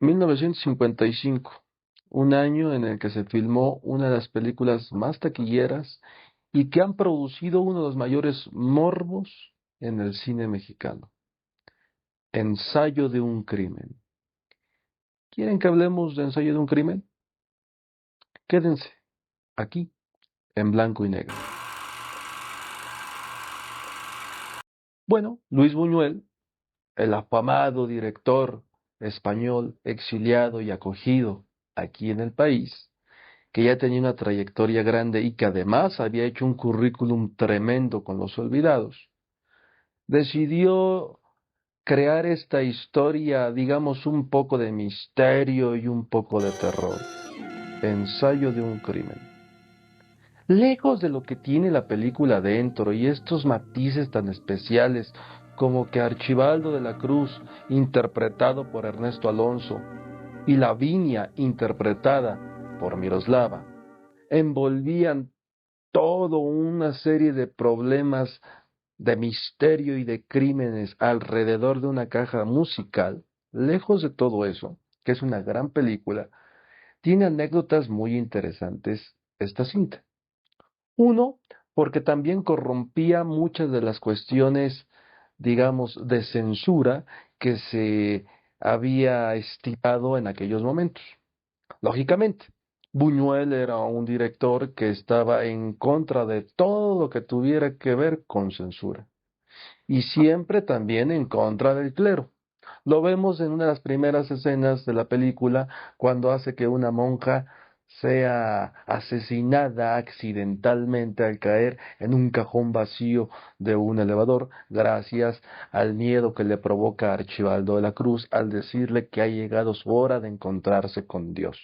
1955, un año en el que se filmó una de las películas más taquilleras y que han producido uno de los mayores morbos en el cine mexicano. Ensayo de un crimen. ¿Quieren que hablemos de Ensayo de un crimen? Quédense aquí, en blanco y negro. Bueno, Luis Buñuel, el afamado director español exiliado y acogido aquí en el país, que ya tenía una trayectoria grande y que además había hecho un currículum tremendo con Los Olvidados, decidió crear esta historia, digamos, un poco de misterio y un poco de terror. Ensayo de un crimen. Lejos de lo que tiene la película dentro y estos matices tan especiales como que Archibaldo de la Cruz, interpretado por Ernesto Alonso, y Lavinia, interpretada por Miroslava, envolvían toda una serie de problemas de misterio y de crímenes alrededor de una caja musical. Lejos de todo eso, que es una gran película, tiene anécdotas muy interesantes esta cinta. Uno, porque también corrompía muchas de las cuestiones, digamos, de censura que se había estirado en aquellos momentos. Lógicamente, Buñuel era un director que estaba en contra de todo lo que tuviera que ver con censura y siempre también en contra del clero. Lo vemos en una de las primeras escenas de la película cuando hace que una monja sea asesinada accidentalmente al caer en un cajón vacío de un elevador, gracias al miedo que le provoca a Archibaldo de la Cruz al decirle que ha llegado su hora de encontrarse con Dios.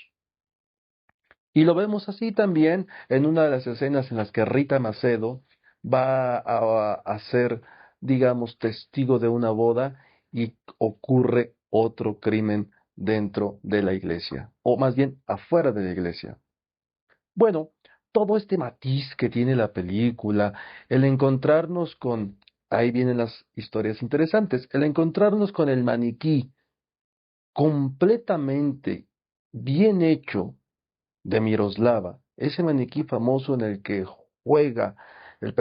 Y lo vemos así también en una de las escenas en las que Rita Macedo va a ser, digamos, testigo de una boda y ocurre otro crimen dentro de la iglesia, o más bien afuera de la iglesia. Bueno, todo este matiz que tiene la película, el encontrarnos con, ahí vienen las historias interesantes, el encontrarnos con el maniquí completamente bien hecho de Miroslava, ese maniquí famoso en el que juega el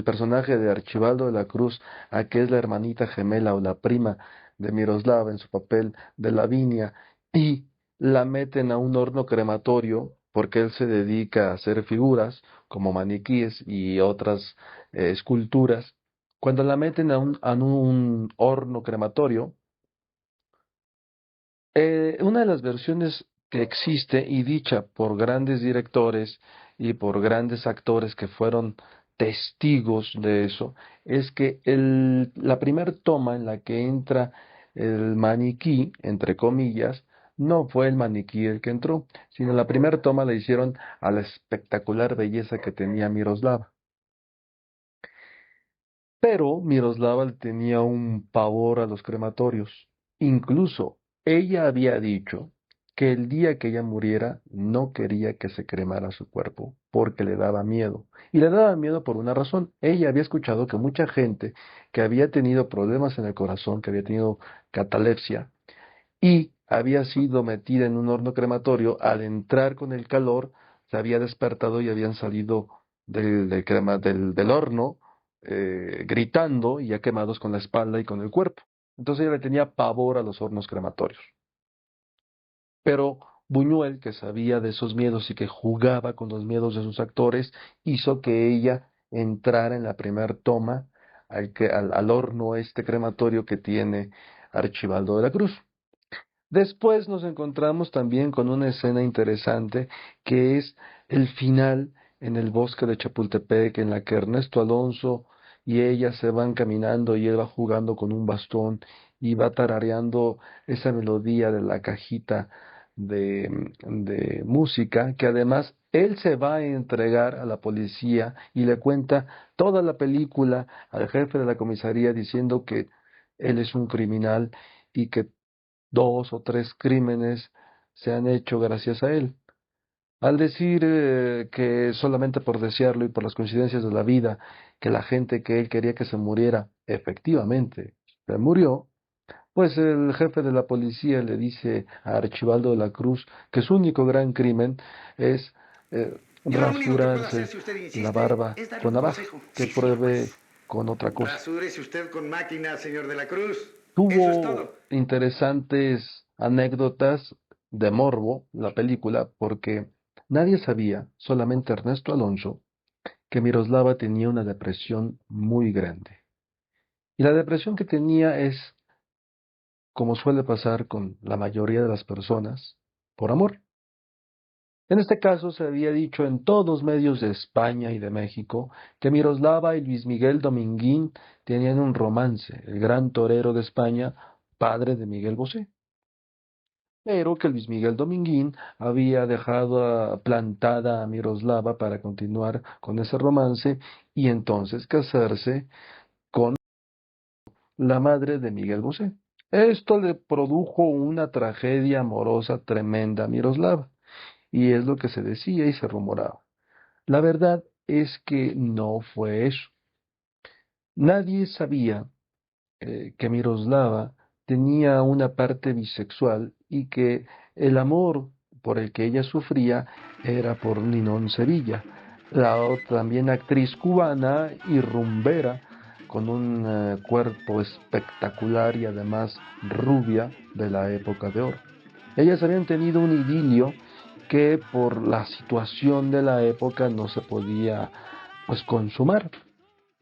personaje de Archibaldo de la Cruz, a que es la hermanita gemela o la prima de Miroslava en su papel de Lavinia, y la meten a un horno crematorio porque él se dedica a hacer figuras como maniquíes y otras esculturas. Cuando la meten a un horno crematorio, una de las versiones que existe y dicha por grandes directores y por grandes actores que fueron testigos de eso es que la primera toma en la que entra el maniquí, entre comillas, no fue el maniquí el que entró, sino la primera toma la hicieron a la espectacular belleza que tenía Miroslava. Pero Miroslava le tenía un pavor a los crematorios. Incluso ella había dicho que el día que ella muriera no quería que se cremara su cuerpo porque le daba miedo. Y le daba miedo por una razón. Ella había escuchado que mucha gente que había tenido problemas en el corazón, que había tenido catalepsia y había sido metida en un horno crematorio, al entrar con el calor, se había despertado y habían salido del horno gritando y ya quemados con la espalda y con el cuerpo. Entonces ella le tenía pavor a los hornos crematorios. Pero Buñuel, que sabía de esos miedos y que jugaba con los miedos de sus actores, hizo que ella entrara en la primer toma al horno este crematorio que tiene Archibaldo de la Cruz. Después nos encontramos también con una escena interesante que es el final en el bosque de Chapultepec, en la que Ernesto Alonso y ella se van caminando y él va jugando con un bastón y va tarareando esa melodía de la cajita de música, que además él se va a entregar a la policía y le cuenta toda la película al jefe de la comisaría diciendo que él es un criminal y que dos o tres crímenes se han hecho gracias a él. Al decir que solamente por desearlo y por las coincidencias de la vida, que la gente que él quería que se muriera, efectivamente, se murió, Pues el jefe de la policía le dice a Archibaldo de la Cruz que su único gran crimen es Yo lo único que puedo hacer, rasurarse si usted la insiste, barba es darle con un navaja, consejo. que Sí, señor pruebe juez. con otra cosa. Rasúrese usted con máquina, señor de la Cruz. Eso es Tuvo todo. interesantes anécdotas de morbo la película porque nadie sabía, solamente Ernesto Alonso, que Miroslava tenía una depresión muy grande. Y la depresión que tenía es, como suele pasar con la mayoría de las personas, por amor. En este caso se había dicho en todos medios de España y de México que Miroslava y Luis Miguel Dominguín tenían un romance, el gran torero de España, padre de Miguel Bosé, pero que Luis Miguel Dominguín había dejado plantada a Miroslava para continuar con ese romance y entonces casarse con la madre de Miguel Bosé. Esto le produjo una tragedia amorosa tremenda a Miroslava, y es lo que se decía y se rumoraba. La verdad es que no fue eso. Nadie sabía que Miroslava tenía una parte bisexual y que el amor por el que ella sufría era por Ninón Sevilla, también actriz cubana y rumbera con un cuerpo espectacular y además rubia de la época de oro. Ellas habían tenido un idilio que por la situación de la época no se podía pues consumar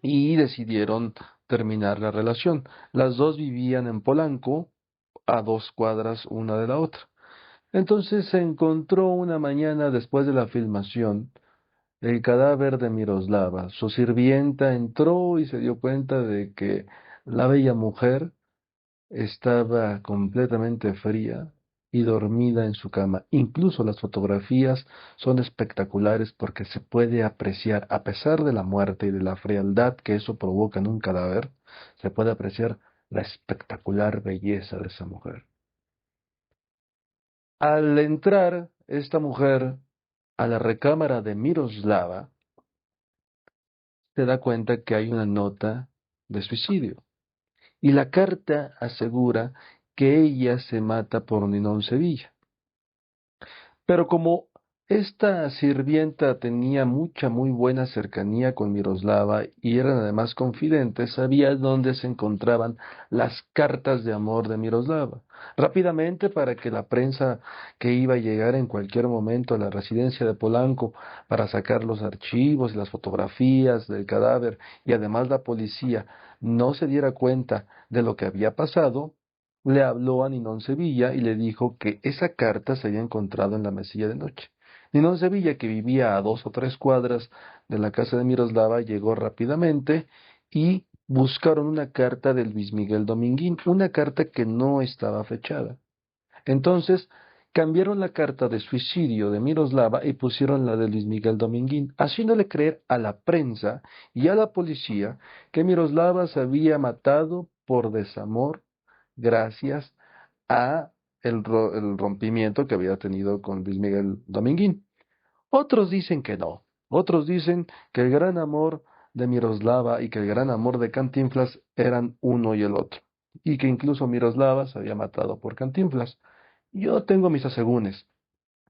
y decidieron terminar la relación. Las dos vivían en Polanco, a 2 cuadras una de la otra. Entonces se encontró una mañana después de la filmación el cadáver de Miroslava. Su sirvienta entró y se dio cuenta de que la bella mujer estaba completamente fría y dormida en su cama. Incluso las fotografías son espectaculares porque se puede apreciar, a pesar de la muerte y de la frialdad que eso provoca en un cadáver, se puede apreciar la espectacular belleza de esa mujer. Al entrar esta mujer a la recámara de Miroslava, se da cuenta que hay una nota de suicidio. Y la carta asegura que ella se mata por Ninón Sevilla. Pero como esta sirvienta tenía muy buena cercanía con Miroslava y eran además confidentes, sabía dónde se encontraban las cartas de amor de Miroslava. Rápidamente, para que la prensa que iba a llegar en cualquier momento a la residencia de Polanco para sacar los archivos y las fotografías del cadáver y además la policía no se diera cuenta de lo que había pasado, le habló a Ninón Sevilla y le dijo que esa carta se había encontrado en la mesilla de noche. Ninón Sevilla, que vivía a 2 o 3 cuadras de la casa de Miroslava, llegó rápidamente y buscaron una carta de Luis Miguel Dominguín, una carta que no estaba fechada. Entonces, cambiaron la carta de suicidio de Miroslava y pusieron la de Luis Miguel Dominguín, haciéndole creer a la prensa y a la policía que Miroslava se había matado por desamor gracias a el rompimiento que había tenido con Luis Miguel Dominguín. Otros dicen que no. Otros dicen que el gran amor de Miroslava y que el gran amor de Cantinflas eran uno y el otro, y que incluso Miroslava se había matado por Cantinflas. Yo tengo mis asegúnes,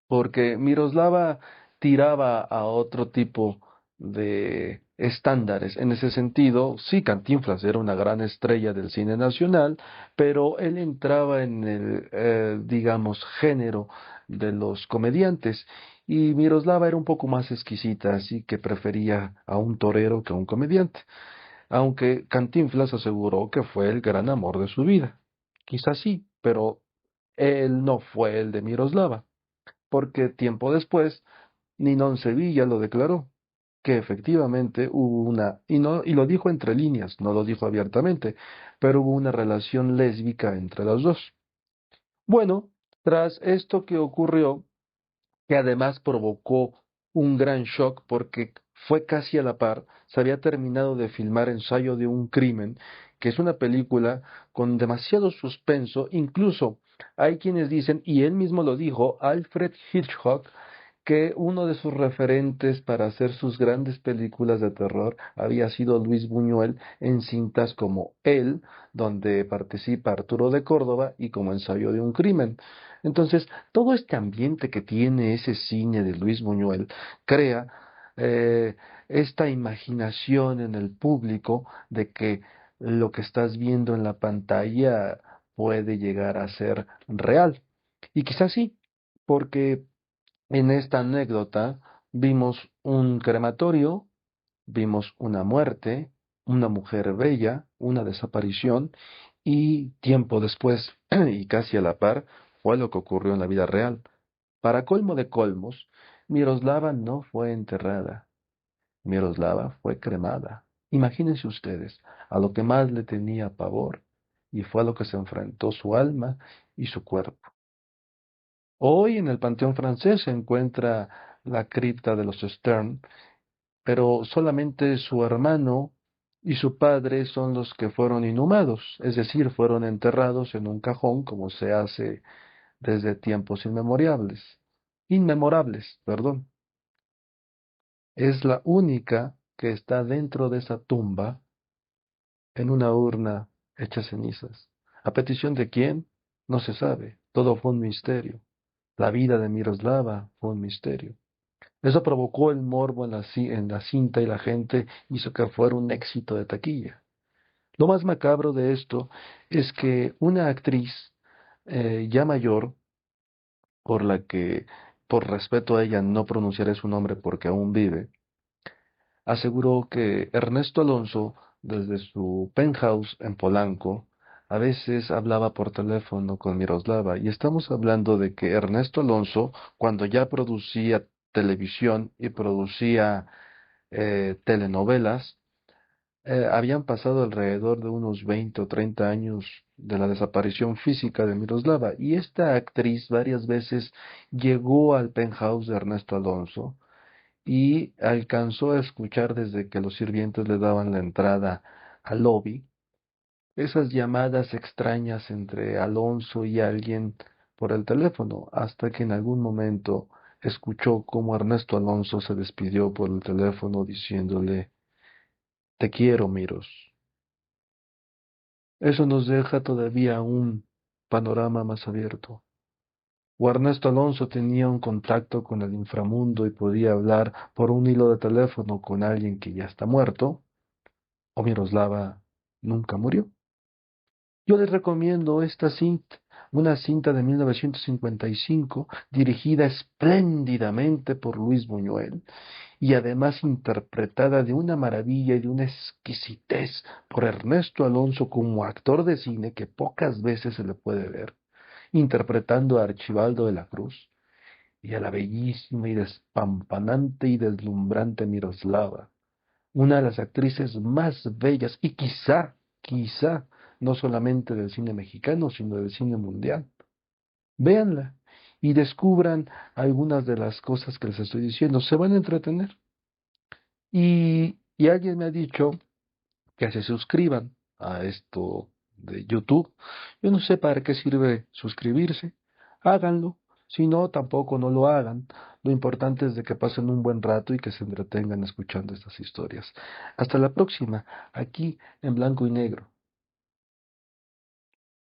porque Miroslava tiraba a otro tipo de estándares. En ese sentido, sí, Cantinflas era una gran estrella del cine nacional, pero él entraba en el, digamos, género de los comediantes. Y Miroslava era un poco más exquisita, así que prefería a un torero que a un comediante, aunque Cantinflas aseguró que fue el gran amor de su vida. Quizás sí, pero él no fue el de Miroslava, porque tiempo después Ninón Sevilla lo declaró, que efectivamente hubo una, y no, y lo dijo entre líneas, no lo dijo abiertamente, pero hubo una relación lésbica entre los dos. Bueno, tras esto que ocurrió, que además provocó un gran shock porque fue casi a la par, se había terminado de filmar Ensayo de un crimen, que es una película con demasiado suspenso, incluso hay quienes dicen, y él mismo lo dijo, Alfred Hitchcock, que uno de sus referentes para hacer sus grandes películas de terror había sido Luis Buñuel en cintas como Él, donde participa Arturo de Córdoba, y como Ensayo de un crimen. Entonces, todo este ambiente que tiene ese cine de Luis Buñuel crea eh, esta imaginación en el público de que lo que estás viendo en la pantalla puede llegar a ser real. Y quizás sí, porque en esta anécdota vimos un crematorio, vimos una muerte, una mujer bella, una desaparición, y tiempo después, y casi a la par, fue lo que ocurrió en la vida real. Para colmo de colmos, Miroslava no fue enterrada, Miroslava fue cremada. Imagínense ustedes, a lo que más le tenía pavor, y fue a lo que se enfrentó su alma y su cuerpo. Hoy en el Panteón francés se encuentra la cripta de los Stern, pero solamente su hermano y su padre son los que fueron inhumados, es decir, fueron enterrados en un cajón como se hace desde tiempos inmemorables, perdón. Es la única que está dentro de esa tumba en una urna hecha cenizas. ¿A petición de quién? No se sabe. Todo fue un misterio. La vida de Miroslava fue un misterio. Eso provocó el morbo en la cinta y la gente hizo que fuera un éxito de taquilla. Lo más macabro de esto es que una actriz ya mayor, por la que, por respeto a ella, no pronunciaré su nombre porque aún vive, aseguró que Ernesto Alonso, desde su penthouse en Polanco, a veces hablaba por teléfono con Miroslava, y estamos hablando de que Ernesto Alonso, cuando ya producía televisión y producía telenovelas, habían pasado alrededor de unos 20 o 30 años de la desaparición física de Miroslava, y esta actriz varias veces llegó al penthouse de Ernesto Alonso y alcanzó a escuchar desde que los sirvientes le daban la entrada al lobby esas llamadas extrañas entre Alonso y alguien por el teléfono, hasta que en algún momento escuchó cómo Ernesto Alonso se despidió por el teléfono diciéndole: Te quiero, Miros. Eso nos deja todavía un panorama más abierto. O Ernesto Alonso tenía un contacto con el inframundo y podía hablar por un hilo de teléfono con alguien que ya está muerto, o Miroslava nunca murió. Yo les recomiendo esta cinta, una cinta de 1955, dirigida espléndidamente por Luis Buñuel y además interpretada de una maravilla y de una exquisitez por Ernesto Alonso como actor de cine que pocas veces se le puede ver, interpretando a Archibaldo de la Cruz y a la bellísima y despampanante y deslumbrante Miroslava, una de las actrices más bellas y quizá, no solamente del cine mexicano, sino del cine mundial. Véanla y descubran algunas de las cosas que les estoy diciendo. Se van a entretener. Y alguien me ha dicho que se suscriban a esto de YouTube. Yo no sé para qué sirve suscribirse. Háganlo. Si no, tampoco no lo hagan. Lo importante es de que pasen un buen rato y que se entretengan escuchando estas historias. Hasta la próxima, aquí en Blanco y Negro.